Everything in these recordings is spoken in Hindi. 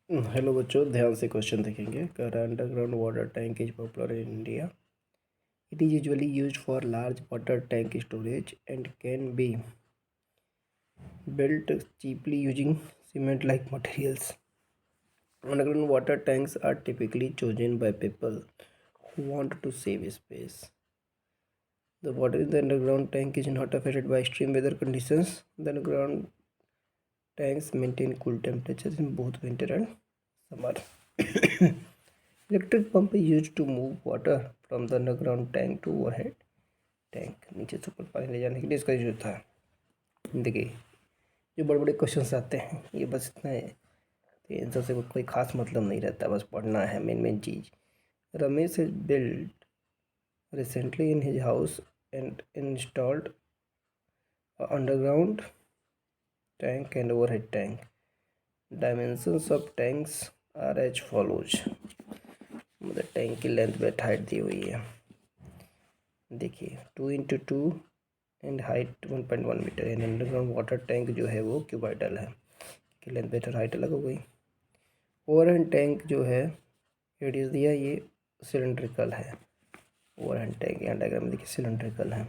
हेलो बच्चों, ध्यान से क्वेश्चन देखेंगे। Underground water tank is popular in India. It is usually used for large water tank storage and can be built cheaply using cement like materials. Underground water tanks are typically chosen by people who want to save space. The water in the underground tank is not affected by extreme weather conditions. The underground tanks maintain cool temperatures in both winter and summer. Electric pump use to move water from the underground tank to overhead tank. नीचे से ऊपर पानी ले जाने के लिए इसका यूज होता है। देखिए, जो बड़े बड़े क्वेश्चंस आते हैं ये बस इतना है, तो आंसर से कोई खास मतलब नहीं रहता, बस पढ़ना है मेन चीज़। Ramesh has build recently in his house and installed underground tank and overhead tank. Dimensions of tanks are as follows. मतलब टैंक की लेंथ वेट हाइट दी हुई है। देखिए 2x2 एंड हाइट 1.1 मीटर। यानी अंडरग्राउंड वाटर टैंक जो है वो क्यूबाइडल है कि लेंथ वेट और हाइट अलग हो गई। ओवरहेड टैंक जो है रेडियस दिया, ये सिलेंड्रिकल है। ओवरहेड टैंक यहाँ डायग्राम में देखिए सिलेंड्रिकल है।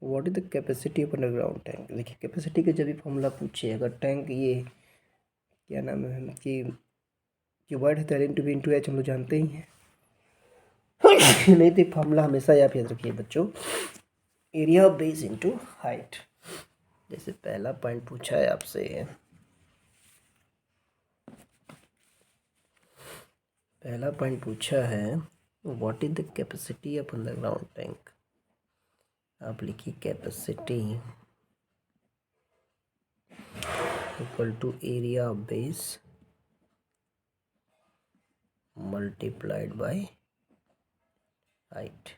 What is the capacity of underground tank. देखिए कैपेसिटी का जब भी फॉर्मूला पूछे, अगर टैंक ये क्या नाम है कि क्यूबाइड है तो L/V/H हम लोग जानते ही हैं। नहीं तो फॉर्मूला हमेशा आप याद रखिए बच्चों, area of base into height. जैसे पहला पॉइंट पूछा है आपसे, पहला पॉइंट पूछा है what is the capacity of underground tank. आप लिखिए capacity equal to area of base multiplied by height.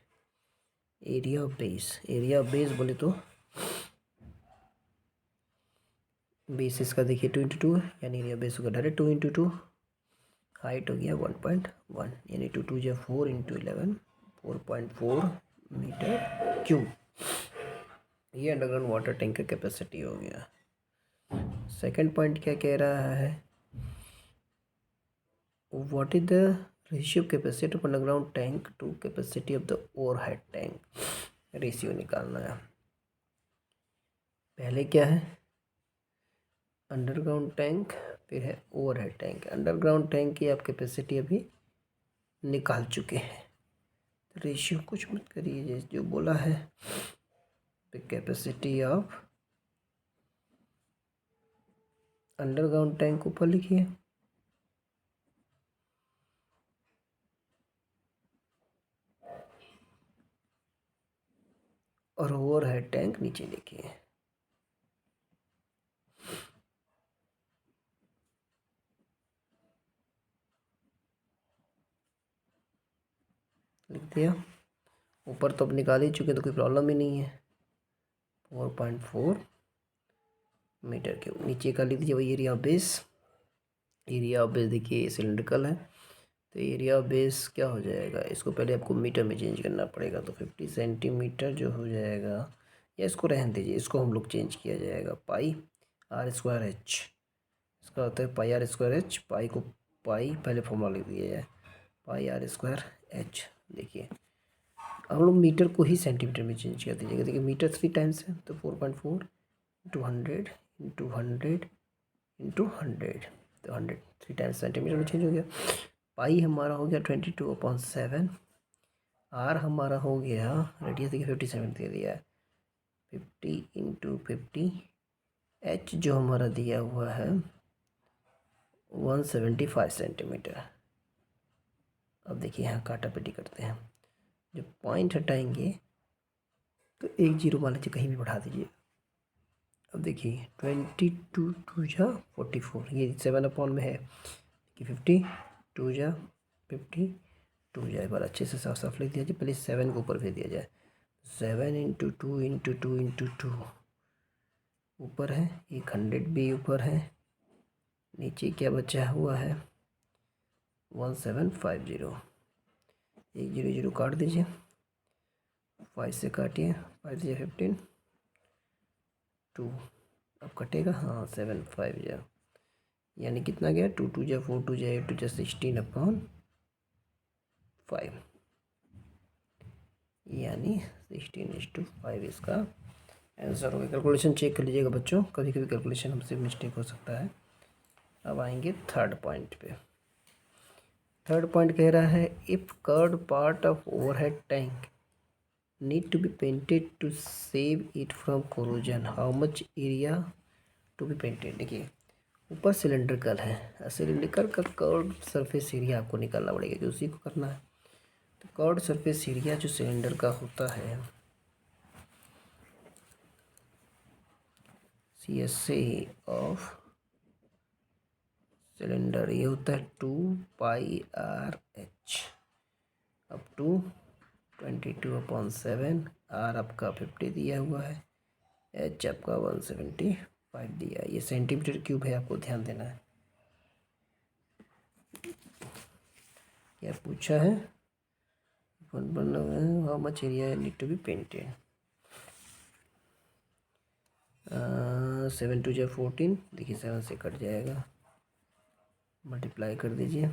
Area of base बोले तो बेस इसका देखिए 2x2 है, यानी एरिया बेस होगा डायरेक्ट 2x2। हाइट हो गया 1.1, यानी 2 जो 4 × 11 4.4 मीटर क्यूब। ये अंडरग्राउंड वाटर टैंक का कैपेसिटी हो गया। सेकंड पॉइंट क्या कह रहा है, what is the ratio capacity of underground tank to capacity of the overhead tank. Ratio निकालना है। पहले क्या है अंडरग्राउंड टैंक, फिर है ओवरहेड टैंक। अंडरग्राउंड टैंक की आप कैपेसिटी अभी निकाल चुके हैं, रेशियो कुछ मत करिए, जैसे जो बोला है कैपेसिटी ऑफ अंडरग्राउंड टैंक ऊपर लिखिए और ओवरहेड टैंक नीचे लिखिए। लिख दिया। ऊपर तो अब निकाल ही चुके तो कोई प्रॉब्लम ही नहीं है। 4.4 मीटर क्यूब। नीचे का लिख दीजिए वही area of base. Area of base देखिए सिलिंड्रिकल है, तो एरिया ऑफ बेस क्या हो जाएगा, इसको पहले आपको मीटर में चेंज करना पड़ेगा, तो 50 सेंटीमीटर जो हो जाएगा, या इसको रहने दीजिए, इसको हम लोग चेंज किया जाएगा πr²h। इसका होता है πr²h। पाई को पाई पहले फॉर्मूला लिख दिया जाए πr²h। देखिए हम लोग मीटर को ही सेंटीमीटर में चेंज कर दीजिएगा। देखिए मीटर 3 टाइम्स है, तो 4.4 × 100 × 100 × 100, तो 100 3 टाइम्स सेंटीमीटर में चेंज हो गया। पाई हमारा हो गया 22/7। आर हमारा हो गया रेडियस देखिए 57 दे दिया है, 50 × 50। एच जो हमारा दिया हुआ है 175 सेंटीमीटर। अब देखिए यहाँ काटा पट्टी करते हैं, जब पॉइंट हटाएंगे तो 1 0 मान लीजिए कहीं भी बढ़ा दीजिए। अब देखिए 22 2 जा 44, ये 7 में है कि 50 2 जा 50 2 जा। एक बार अच्छे से साफ साफ लिख दिया जाए, पहले 7 के ऊपर भेज दिया जाए। 7 × 2 × 2 × 2 ऊपर है, 100 भी ऊपर है, नीचे क्या बचा हुआ है 1750। 1 0 0 काट दीजिए, 5 से काटिए, 5 से 15 2। अब कटेगा, हाँ 7 5 0। यानी कितना गया, 2 2 जा 4 2 जा 8 2 जा 16/5, यानी 16:5 इसका आंसर होगा। कैलकुलेशन चेक कर लीजिएगा बच्चों, कभी कभी कैलकुलेशन हमसे मिस्टेक हो सकता है। अब आएंगे थर्ड पॉइंट पे। थर्ड पॉइंट कह रहा है if curved part of overhead tank need to be painted to save it from corrosion, how much area to be painted. देखिए ऊपर सिलेंड्रिकल है, सिलेंड्रिकल का कर्व्ड सरफेस एरिया आपको निकालना पड़ेगा, कि उसी को करना है। तो कर्व्ड सरफेस एरिया जो सिलेंडर का होता है, CSA ऑफ सिलेंडर, ये होता है 2πRH अप टू 22/7, R आपका 50 दिया हुआ है, H आपका 175 दिया है। ये सेंटीमीटर क्यूब है, आपको ध्यान देना है। क्या पूछा है, how much area need to be painted. 7 2 जा 14, देखिए 7 से कट जाएगा, मल्टीप्लाई कर दीजिए,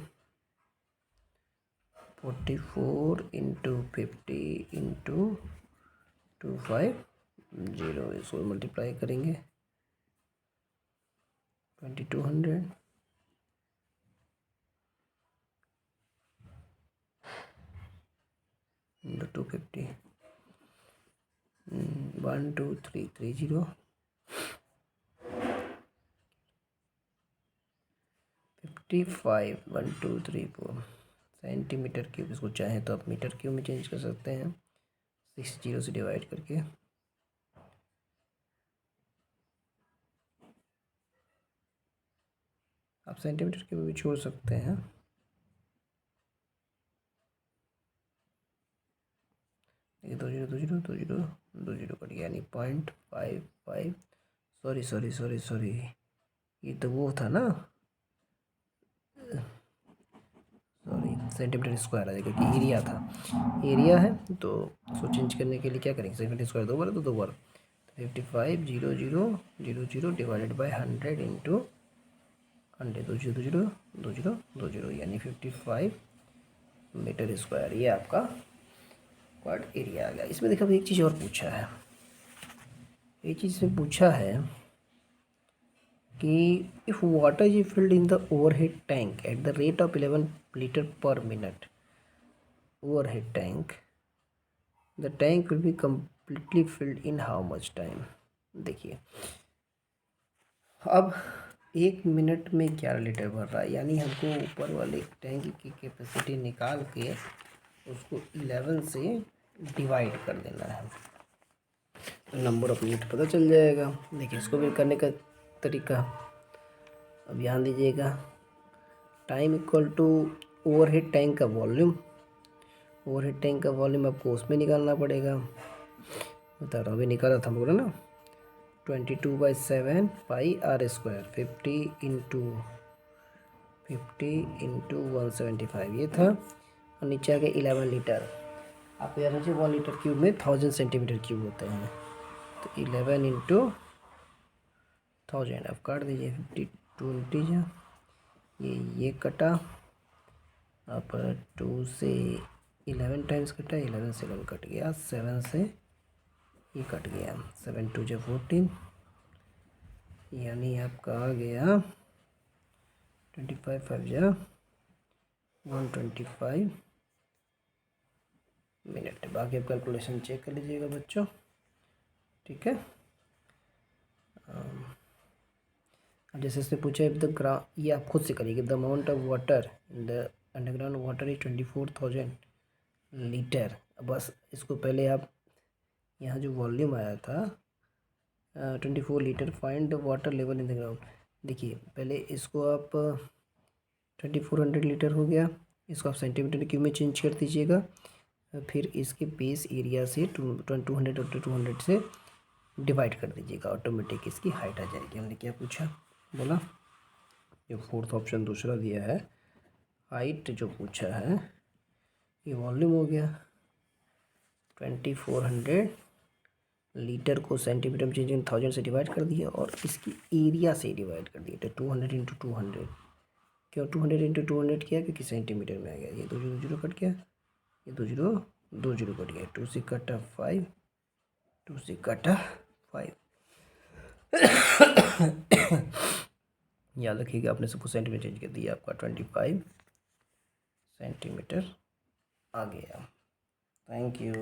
44 इंटू 50 इंटू 250, इसको मल्टीप्लाई करेंगे 2200 इंटू 250, 12330, 55 1234 सेंटीमीटर क्यूब। इसको चाहें तो आप मीटर क्यूब में चेंज कर सकते हैं, 60 से डिवाइड करके। आप सेंटीमीटर क्यूब भी छोड़ सकते हैं। ये 2 0 कट गया, यानी 0.55, सॉरी, ये तो वो था ना, सॉरी सेंटीमीटर स्क्वायर आ जाएगा, कि एरिया था, एरिया है तो उसको चेंज करने के लिए क्या करेंगे, सेंटीमीटर स्क्वायर 2 बार तो 2 बार, 55 डिवाइडेड बाई 100 इंटू 100, 20 यानी 55 मीटर स्क्वायर, ये आपका क्वाड एरिया आ गया। इसमें देखो एक चीज़ और पूछा है, एक चीज़ इसमें पूछा है कि if water is filled in the overhead tank at the rate of 11 litre पर minute, overhead tank, the tank will be completely filled in how much time. देखिए अब 1 मिनट में 11 लीटर भर रहा है, यानी हमको ऊपर वाले टैंक की कैपेसिटी निकाल के उसको 11 से डिवाइड कर देना है, तो नंबर ऑफ लीटर पता चल जाएगा। देखिए इसको भी करने का तरीका, अब ध्यान दीजिएगा, time equal to overhead tank का वॉल्यूम, ओवरहेड टैंक का वॉल्यूम आपको उसमें निकालना पड़ेगा, बता रहा हूँ, अभी निकाला था बोला ना, 22/7 πr², 50 इंटू 175 ये था, और नीचे आ गया 11 लीटर। आप याद रखिए 1 लीटर क्यूब में 1000 सेंटीमीटर क्यूब होते हैं, तो 11 इंटू 1000 आप काट दीजिए, 52 जा, ये कटा, अब 2 से 11 टाइम्स कटा, 11 से 11 कट गया, 7 से ये कट गया, 7 2 जा 14, यानी आपका आ गया 25 5 जा 125 मिनट। बाकी आप कैलकुलेशन चेक कर लीजिएगा बच्चों, ठीक है। अब जैसे इसने पूछा इफ द ये आप खुद से करिए, the amount of water in the underground water is 24,000 litre. बस इसको पहले आप, यहाँ जो वॉल्यूम आया था 24 litre, find the water level in the ground. देखिए पहले इसको आप 2400 लीटर हो गया, इसको आप सेंटीमीटर क्यूब में चेंज कर दीजिएगा, फिर इसके बेस एरिया से 200 से डिवाइड कर दीजिएगा, ऑटोमेटिक इसकी हाइट आ जाएगी। हमने क्या पूछा, बोला ये फोर्थ ऑप्शन दूसरा दिया है, हाइट जो पूछा है, ये वॉल्यूम हो गया 2400 लीटर को सेंटीमीटर में चेंज करके 1000 से डिवाइड कर दिया और इसकी एरिया से डिवाइड कर दिया। तो 200 इंटू 200, क्यों 200 इंटू 200 किया, क्योंकि सेंटीमीटर में आ गया। ये 2 जीरो 0 कट गया, ये 2 जीरो 2 जीरो कट गया। 2 से कटा 5, 2 से कटा 5। याद रखिएगा, आपने सबको सेंटीमीटर चेंज कर दिया, आपका 25 सेंटीमीटर आ गया। Thank you.